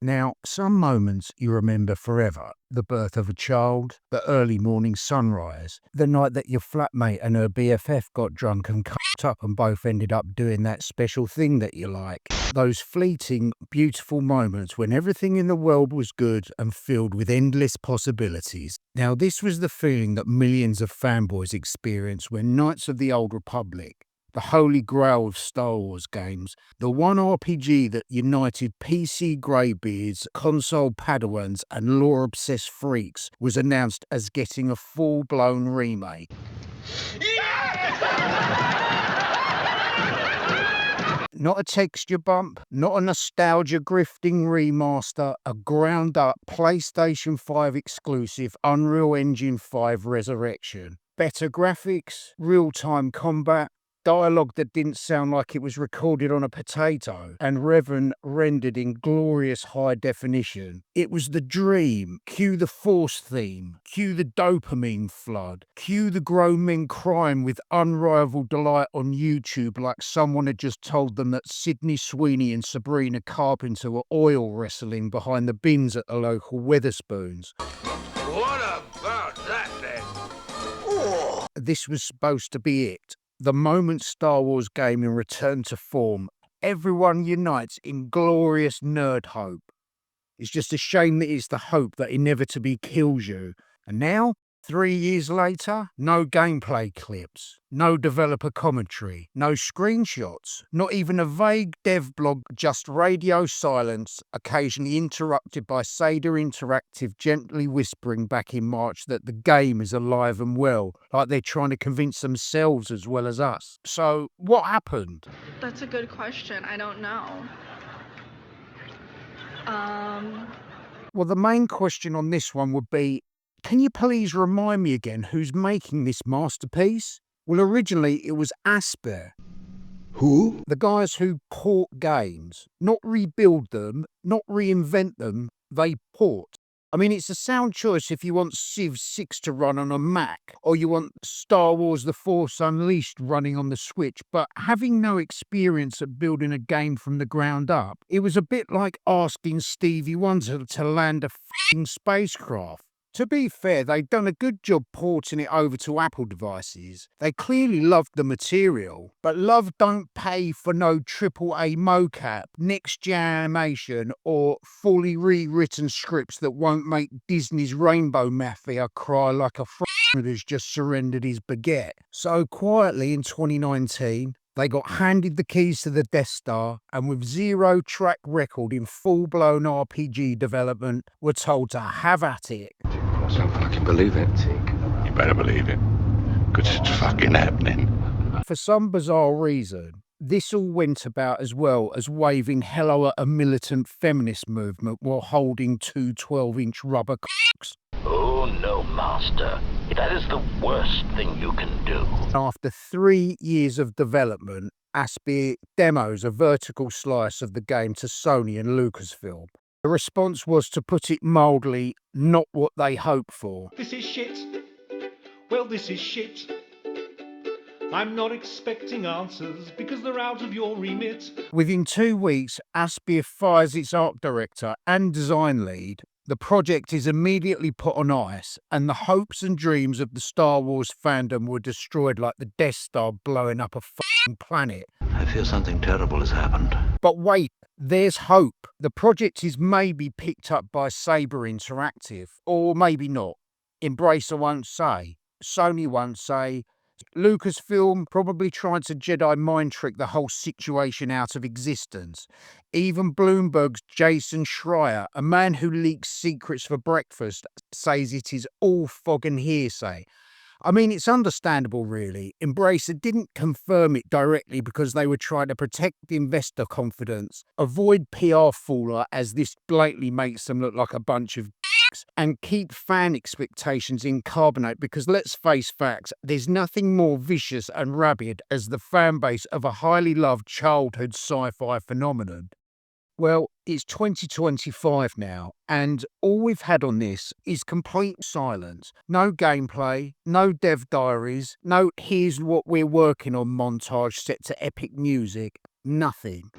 Now, some moments you remember forever. The birth of a child, the early morning sunrise, the night that your flatmate and her BFF got drunk and cut up and both ended up doing that special thing that you like. Those fleeting, beautiful moments when everything in the world was good and filled with endless possibilities. Now, this was the feeling that millions of fanboys experienced when Knights of the Old Republic, the holy grail of Star Wars games, the one RPG that united PC greybeards, console padawans and lore-obsessed freaks, was announced as getting a full-blown remake. Not a texture bump, not a nostalgia grifting remaster, a ground-up PlayStation 5 exclusive Unreal Engine 5 resurrection. Better graphics, real-time combat, dialogue that didn't sound like it was recorded on a potato, and Revan rendered in glorious high definition. It was the dream. Cue the Force theme. Cue the dopamine flood. Cue the grown men crying with unrivaled delight on YouTube like someone had just told them that Sydney Sweeney and Sabrina Carpenter were oil wrestling behind the bins at the local Wetherspoons. What about that then? This was supposed to be it. The moment Star Wars gaming returned to form, everyone unites in glorious nerd hope. It's just a shame that it's the hope that inevitably kills you. And now, 3 years later, no gameplay clips, no developer commentary, no screenshots, not even a vague dev blog, just radio silence, occasionally interrupted by Saber Interactive gently whispering back in March that the game is alive and well, like they're trying to convince themselves as well as us. So, what happened? That's a good question. I don't know. Well, the main question on this one would be, can you please remind me again who's making this masterpiece? Well, originally it was Aspyr. Who? The guys who port games, not rebuild them, not reinvent them, they port. I mean, it's a sound choice if you want Civ 6 to run on a Mac, or you want Star Wars The Force Unleashed running on the Switch, but having no experience at building a game from the ground up, it was a bit like asking Stevie Wonder to land a f***ing spacecraft. To be fair, they'd done a good job porting it over to Apple devices. They clearly loved the material, but love don't pay for no AAA mocap, next-gen animation, or fully rewritten scripts that won't make Disney's Rainbow Mafia cry like a who's just surrendered his baguette. So quietly in 2019, they got handed the keys to the Death Star, and with zero track record in full-blown RPG development, were told to have at it. I don't fucking believe it. You better believe it, because it's fucking happening. For some bizarre reason, this all went about as well as waving hello at a militant feminist movement while holding two 12-inch rubber cocks. Oh no, Master. That is the worst thing you can do. After 3 years of development, Aspyr demos a vertical slice of the game to Sony and Lucasfilm. The response was, to put it mildly, not what they hoped for. This is shit. Well, this is shit. I'm not expecting answers because they're out of your remit. Within 2 weeks, Aspyr fires its art director and design lead. The project is immediately put on ice, and the hopes and dreams of the Star Wars fandom were destroyed like the Death Star blowing up a f***ing planet. I fear something terrible has happened. But wait, there's hope. The project is maybe picked up by Saber Interactive, or maybe not. Embracer won't say. Sony won't say. Lucasfilm probably tried to Jedi mind trick the whole situation out of existence. Even Bloomberg's Jason Schreier, a man who leaks secrets for breakfast, says it is all fog and hearsay. I mean, it's understandable, really. Embracer didn't confirm it directly because they were trying to protect investor confidence, avoid PR fallout as this blatantly makes them look like a bunch of and keep fan expectations in carbonate, because let's face facts, there's nothing more vicious and rabid as the fan base of a highly loved childhood sci-fi phenomenon. Well, it's 2025 now, and all we've had on this is complete silence. No gameplay, no dev diaries, no here's what we're working on montage set to epic music, nothing.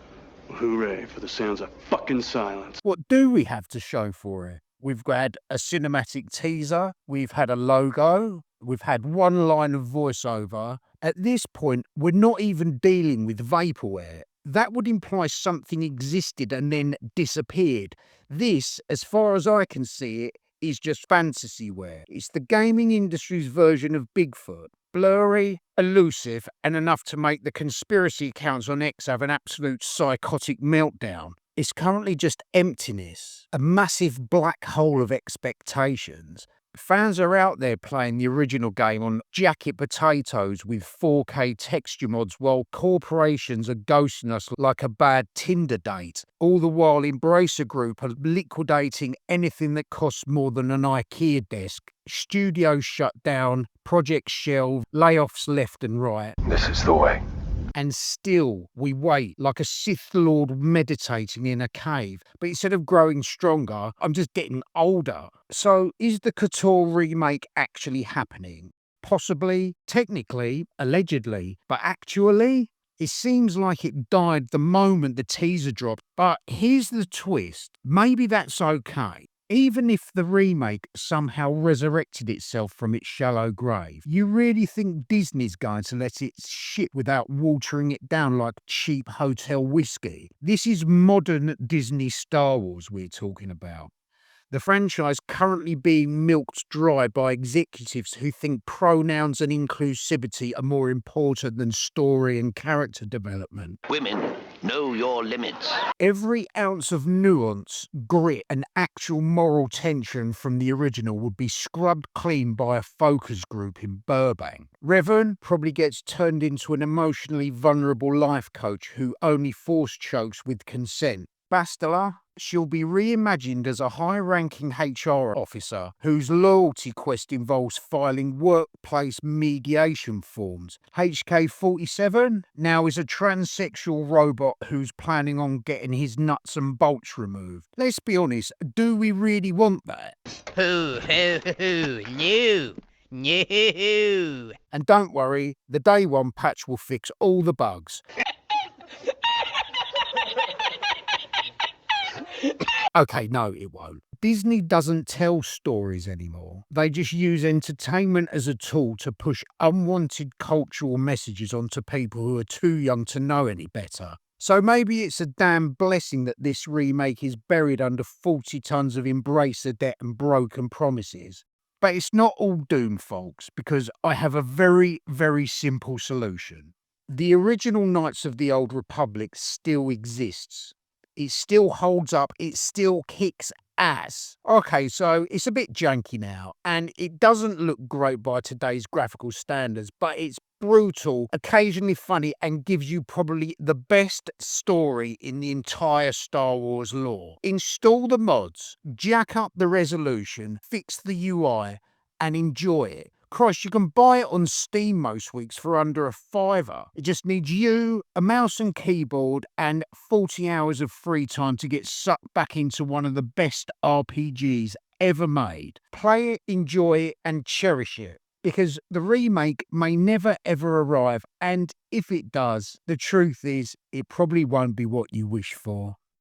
Hooray for the sounds of fucking silence. What do we have to show for it? We've had a cinematic teaser, we've had a logo, we've had one line of voiceover. At this point, we're not even dealing with vaporware. That would imply something existed and then disappeared. This, as far as I can see it, is just fantasyware. It's the gaming industry's version of Bigfoot. Blurry, elusive, and enough to make the conspiracy accounts on X have an absolute psychotic meltdown. It's currently just emptiness, a massive black hole of expectations. Fans are out there playing the original game on jacket potatoes with 4K texture mods, while corporations are ghosting us like a bad Tinder date. All the while, Embracer Group are liquidating anything that costs more than an IKEA desk. Studios shut down, projects shelved, layoffs left and right. This is the way. And still, we wait like a Sith Lord meditating in a cave. But instead of growing stronger, I'm just getting older. So, is the KOTOR remake actually happening? Possibly, technically, allegedly, but actually, it seems like it died the moment the teaser dropped. But here's the twist. Maybe that's okay. Even if the remake somehow resurrected itself from its shallow grave, you really think Disney's going to let it shit without watering it down like cheap hotel whiskey? This is modern Disney Star Wars we're talking about. The franchise currently being milked dry by executives who think pronouns and inclusivity are more important than story and character development. Women, know your limits. Every ounce of nuance, grit, and actual moral tension from the original would be scrubbed clean by a focus group in Burbank. Revan probably gets turned into an emotionally vulnerable life coach who only force chokes with consent. Bastila, she'll be reimagined as a high-ranking HR officer whose loyalty quest involves filing workplace mediation forms. HK-47 now is a transsexual robot who's planning on getting his nuts and bolts removed. Let's be honest, do we really want that? Hoo, hoo, hoo, no, no. And don't worry, the day one patch will fix all the bugs. Okay, no, it won't. Disney doesn't tell stories anymore. They just use entertainment as a tool to push unwanted cultural messages onto people who are too young to know any better. So maybe it's a damn blessing that this remake is buried under 40 tons of Embracer debt and broken promises. But it's not all doom, folks, because I have a very, very simple solution. The original Knights of the Old Republic still exists. It still holds up, it still kicks ass. Okay, so it's a bit janky now, and it doesn't look great by today's graphical standards, but it's brutal, occasionally funny, and gives you probably the best story in the entire Star Wars lore. Install the mods, jack up the resolution, fix the UI, and enjoy it. Christ, you can buy it on Steam most weeks for under a $5. It just needs you, a mouse and keyboard, and 40 hours of free time to get sucked back into one of the best RPGs ever made. Play it, enjoy it, and cherish it. Because the remake may never ever arrive, and if it does, the truth is, it probably won't be what you wish for.